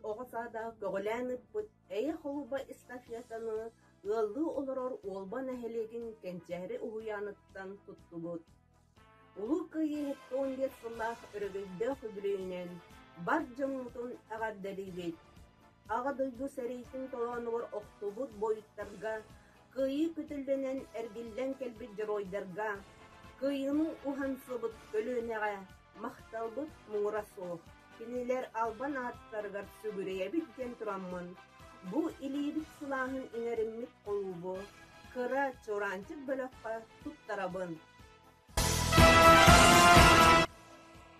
оҕосаада көҕөлээниппыт эйэ холуба эстафетаны ыллыы олорор уолбан эһэлигин кэнчээри уһуйааныттан туттубут. Улуу кыйы хеттоон диэт сыллаах өрөгөйдөөх үбүлүүнэн бар дьоҥмутун аҕардалиибит. Аҕа дойду сэриитин толоонугор охтубут бойуттарга, кыйы күтүллүнэн эргиллэн келбит жоройдарга, кыйының ухансыбыт көлүүнэҕэ махталбыт муҥурасуох. Кинилер албан ааттаргар сүгүрэйэбит диэн тураммын. Бу илиибит сылааһын иҥэриммит холуубу кыра чураанчык бөлөккө туттарабын.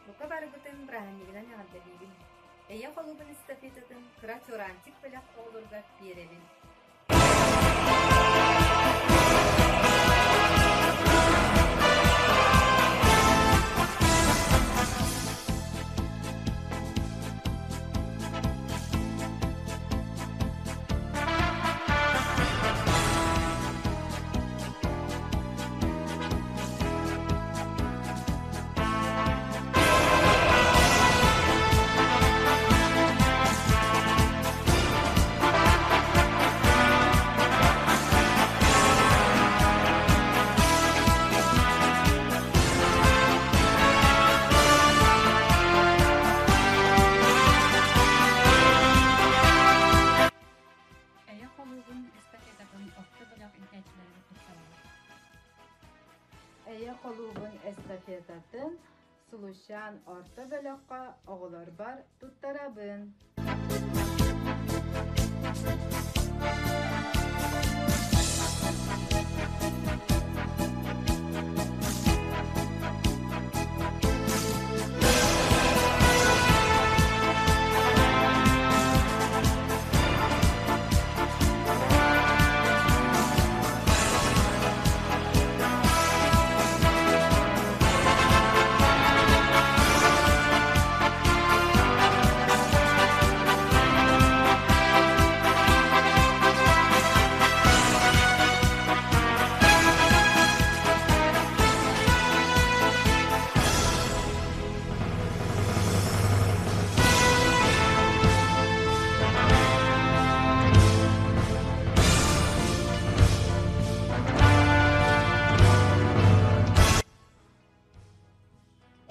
Бука барыбытын браһаннигинан аҕардалиибин. Эйэ холуубун эстафетатын кыра чураанчык бөлөк оҕолорга биэребин. Эйэ холуубун эстафетатын сулушан орто бөлөккө оҕолор бар туттарабын.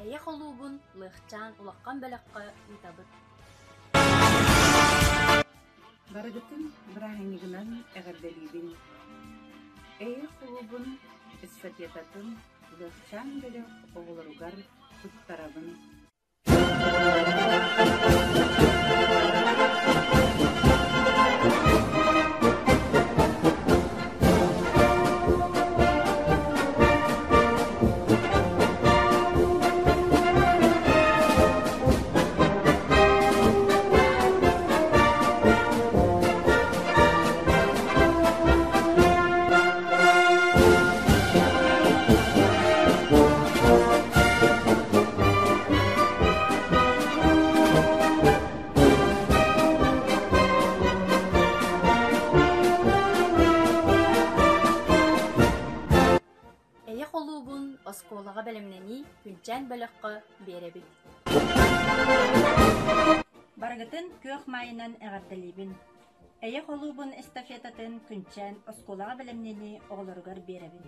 Эйэ холуубун лыахчаан улаккан бөлөккө уйтабыт. Барыгытын браһаннигинан аҕардалиибин. Эйэ холуубун эстафетатын лыахчаан бөлөк оҕолоругар туттарабын. Эйэ холуубун оскуолаҕа бэлэмнэни күнчээн бөлөккө биэребит. Барыгытын көөх майынан аҕардалиибин. Эйэ холуубун эстафетатын күнчээн оскуолаҕа бэлэмнэни оҕолоругар биэребин.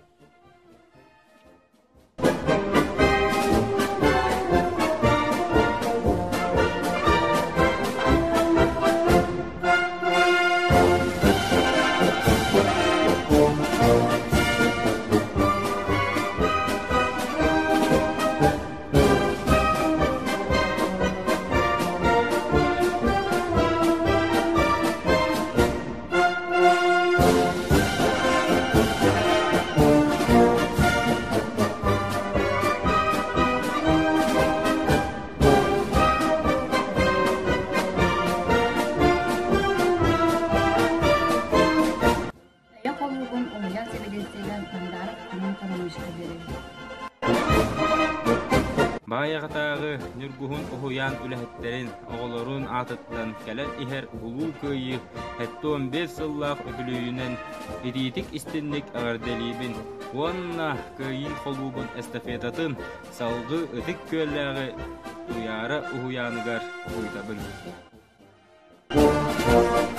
Баайағатағы нүргуһун уһуян үлэһэттерин оҕолорун аатыттан кэлэн иһэр улуу кыйы хэттуон 5 сыллаах өтүлүүнэн итиитик истинник аҕардалиибин уонна кыйын холуубун эстафетатын салгы ытык күөллээҕи уяара уһуяаныгар уйтабын. Итин.